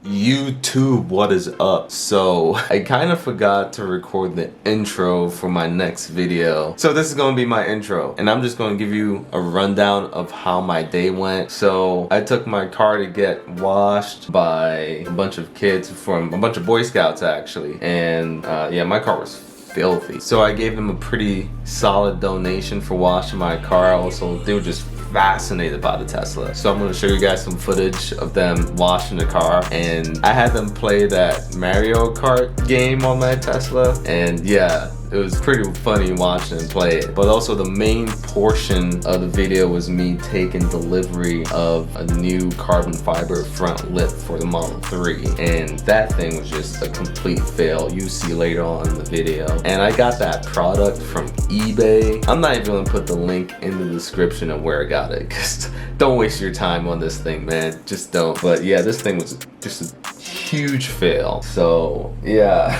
YouTube, what is up? So I kind of forgot to record the intro for my next video. So this is going to be my intro, and I'm just going to give you a rundown of how my day went. So I took my car to get washed by a bunch of kids from a bunch of Boy Scouts actually, and yeah, my car was filthy. So I gave them a pretty solid donation for washing my car. Also, they were just fascinated by the Tesla. So I'm going to show you guys some footage of them washing the car, and I had them play that Mario Kart game on my Tesla, and yeah, it was pretty funny watching them play it. But also the main portion of the video was me taking delivery of a new carbon fiber front lip for the Model 3. And that thing was just a complete fail. You see later on in the video. And I got that product from eBay. I'm not even gonna put the link in the description of where I got it, because don't waste your time on this thing, man. Just don't. But yeah, this thing was just a huge fail. So yeah.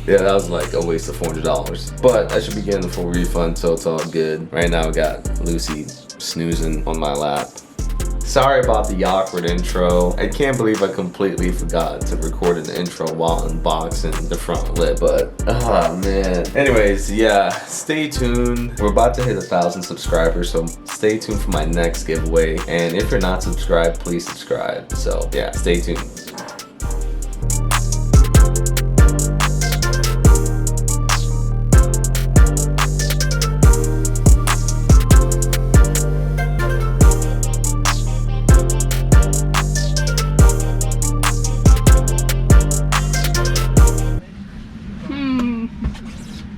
Yeah, that was like a waste of $400. But I should be getting the full refund, so it's all good. Right now I got Lucy snoozing on my lap. Sorry about the awkward intro. I can't believe I completely forgot to record an intro while unboxing the front lip, but man. Anyways, yeah, stay tuned. We're about to hit 1,000 subscribers, so stay tuned for my next giveaway. And if you're not subscribed, please subscribe. So yeah, stay tuned.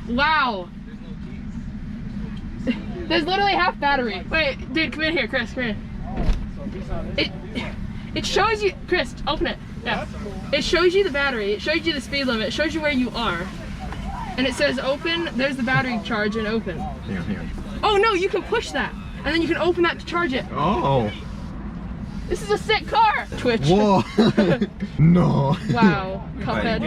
Wow. There's literally half battery. Wait, dude, come in here, Chris, come in. It shows you, Chris, open it. Yeah. It shows you the battery, it shows you the speed limit, it shows you where you are. And it says open, there's the battery charge and open. Here. Oh no, you can push that. And then you can open that to charge it. Oh. This is a sick car! Twitch. Whoa. No. Wow. Cuphead.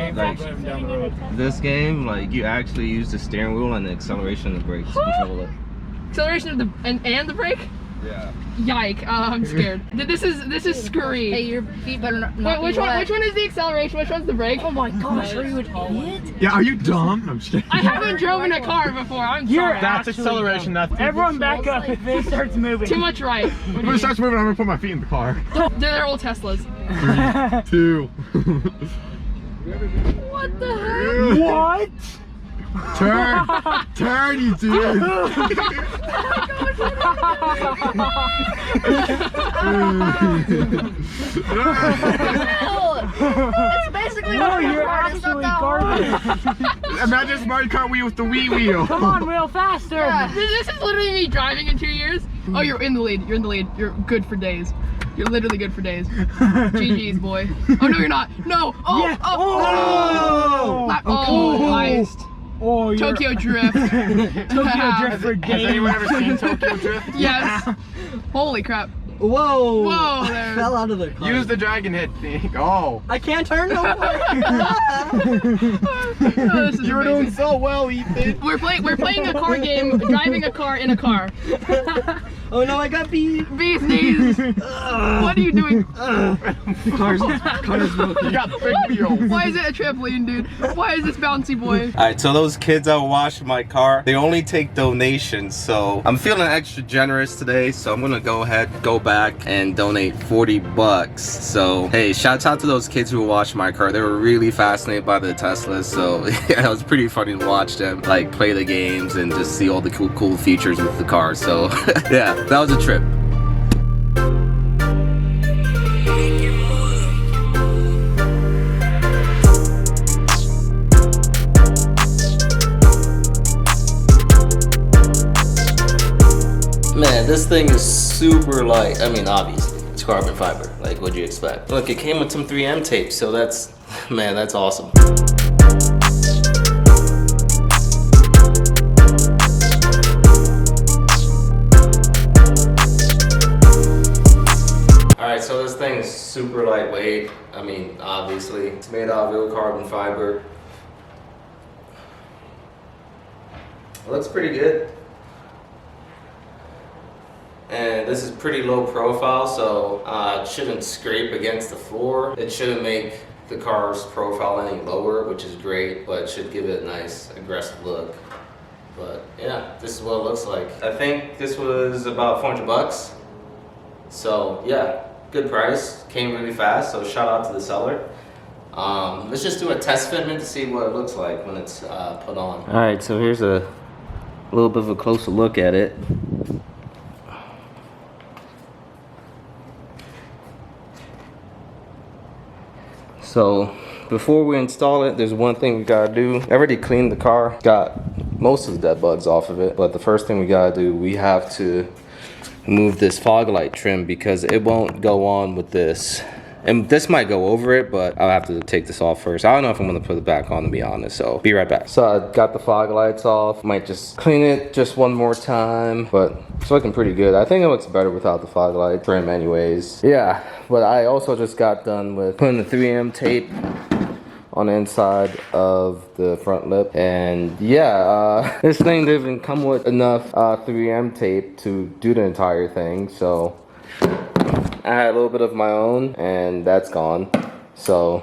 This game, like, you actually use the steering wheel and the acceleration of the brakes to control it. Acceleration of the and the brake? Yeah. Yike! I'm scared. This is scurry. Hey, your feet better not. Wait, which one is the acceleration? Which one's the brake? Oh my gosh, are you an idiot? Yeah, are you dumb? I'm just kidding. I haven't driven a car before. I'm sorry. That's acceleration. That's Everyone back up if it starts moving. Too much right. When it starts moving, I'm gonna put my feet in the car. They're old Teslas. 3, 2. What the heck? What? Turn, you dude. It's basically No, not you're hard. It's not absolutely that hard. garbage. Imagine this Mario Kart Wii with the Wii wheel. Come on, Will, faster. Yeah. This is literally me driving in 2 years. Oh, you're in the lead. You're in the lead. You're good for days. You're literally good for days. GG's, boy. Oh, no, you're not. No. Oh, Yeah. oh. Oh, iced. Oh, you're Tokyo Drift. Tokyo Drift for Has days. anyone ever seen Tokyo Drift? Yes. Holy crap. Whoa! Whoa, there. Fell out of the car. Use the dragon hit thing. Oh. I can't turn no more. Oh, this is You were doing amazing. so well, Ethan. We're playing a car game, driving a car in a car. Oh no, I got beat. Bees knees. What are you doing? Car's broken. You got big wheels. Why is it a trampoline, dude? Why is this bouncy boy? Alright, so those kids that wash my car, they only take donations, so I'm feeling extra generous today, so I'm gonna go ahead, go back and donate 40 bucks. So hey, shouts out to those kids who washed my car. They were really fascinated by the Tesla, so yeah, it was pretty funny to watch them like play the games and just see all the cool features with the car. So yeah, that was a trip. Man, this thing is super light. I mean, obviously, it's carbon fiber. Like, what'd you expect? Look, it came with some 3M tape, so that's, man, that's awesome. Alright, so this thing is super lightweight. I mean, obviously, it's made out of real carbon fiber. It looks pretty good. and this is pretty low profile, so it shouldn't scrape against the floor. It shouldn't make the car's profile any lower, which is great, but it should give it a nice aggressive look. But yeah, this is what it looks like. I think this was about 400 bucks. So yeah, good price, came really fast, so shout out to the seller. Let's just do a test fitment to see what it looks like when it's put on. All right, so here's a little bit of a closer look at it. So before we install it, there's one thing we gotta do. I already cleaned the car, got most of the dead bugs off of it, but the first thing we gotta do, we have to move this fog light trim because it won't go on with this. And this might go over it, but I'll have to take this off first. I don't know if I'm gonna put it back on, to be honest, so be right back. So I got the fog lights off. Might just clean it just one more time, but it's looking pretty good. I think it looks better without the fog light trim anyways. Yeah, but I also just got done with putting the 3M tape on the inside of the front lip. And yeah, this thing didn't come with enough 3M tape to do the entire thing, so I had a little bit of my own and that's gone. So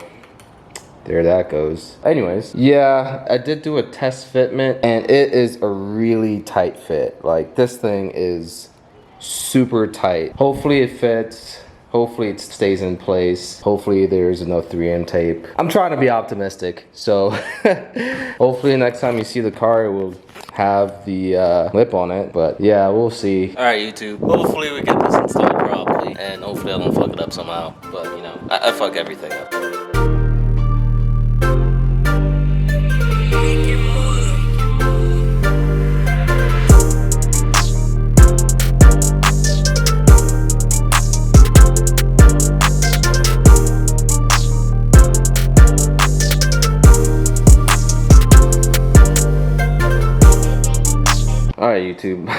there that goes. Anyways, yeah, I did do a test fitment and it is a really tight fit. Like, this thing is super tight. Hopefully it fits. Hopefully it stays in place. Hopefully there's enough 3M tape. I'm trying to be optimistic. So hopefully next time you see the car, it will have the lip on it. But yeah, we'll see. All right, YouTube. Hopefully we get this installed properly. And hopefully I don't fuck it up somehow. But you know, I fuck everything up. Alright, YouTube,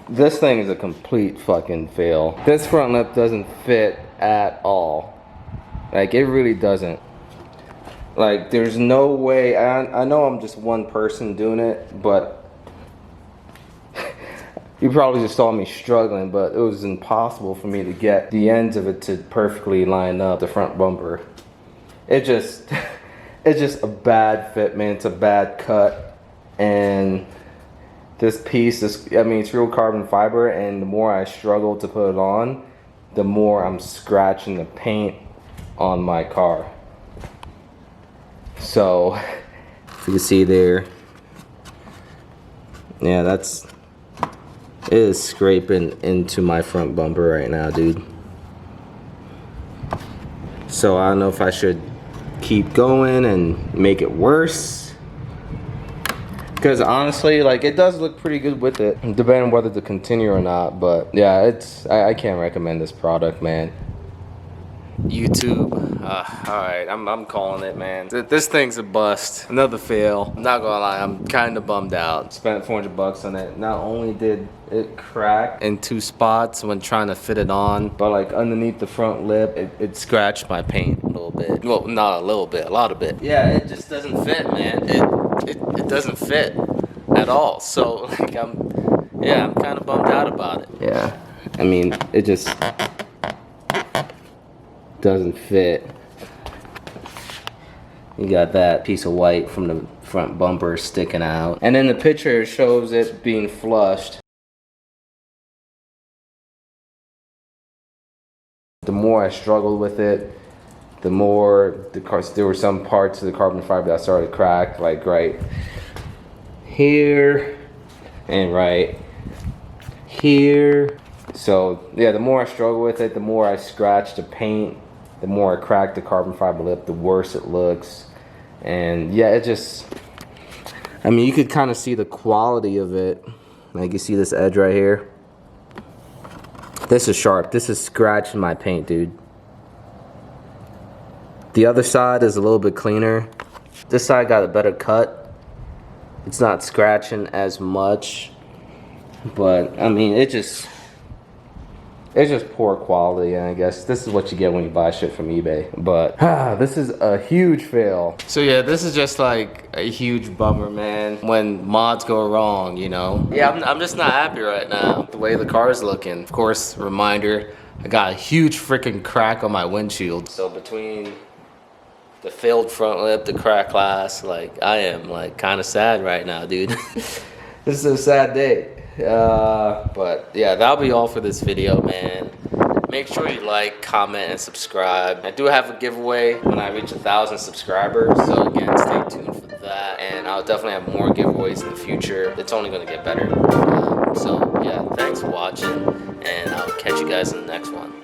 this thing is a complete fucking fail. This front lip doesn't fit at all. Like, it really doesn't. Like, there's no way. I know I'm just one person doing it, but you probably just saw me struggling, but it was impossible for me to get the ends of it to perfectly line up the front bumper. It's just a bad fit, man. It's a bad cut. And this piece is, I mean, it's real carbon fiber, and the more I struggle to put it on, the more I'm scratching the paint on my car. So, if you can see there, yeah, it is scraping into my front bumper right now, dude. So I don't know if I should keep going and make it worse. Because honestly, like, it does look pretty good with it, depending on whether to continue or not. But yeah, I can't recommend this product, man. YouTube, alright, I'm calling it, man. This thing's a bust. Another fail. I'm not gonna lie, I'm kind of bummed out. Spent 400 bucks on it. Not only did it crack in 2 spots when trying to fit it on, but like underneath the front lip, it scratched my paint a little bit. Well, not a little bit, a lot of it. Yeah, it just doesn't fit, man. It doesn't fit at all. So like, I'm kind of bummed out about it. Yeah, I mean, it just doesn't fit. You got that piece of white from the front bumper sticking out, and then the picture shows it being flushed. The more I struggled with it, the more there were some parts of the carbon fiber that started to crack, like right here and right here. So yeah, the more I struggle with it, the more I scratch the paint, the more I crack the carbon fiber lip, the worse it looks. And yeah, it just, I mean, you could kind of see the quality of it. Like, you see this edge right here? This is sharp. This is scratching my paint, dude. The other side is a little bit cleaner. This side got a better cut. It's not scratching as much. But, I mean, It's just poor quality, and I guess this is what you get when you buy shit from eBay. But this is a huge fail. So yeah, this is just like a huge bummer, man. When mods go wrong, you know. Yeah, I'm just not happy right now. The way the car is looking. Of course, reminder, I got a huge freaking crack on my windshield. So between the failed front lip, the cracked glass, like I am like kind of sad right now, dude. This is a sad day. But yeah, that'll be all for this video, man. Make sure you like, comment, and subscribe. I do have a giveaway when I reach 1,000 subscribers, so again, stay tuned for that. And I'll definitely have more giveaways in the future. It's only gonna get better. So yeah, thanks for watching, and I'll catch you guys in the next one.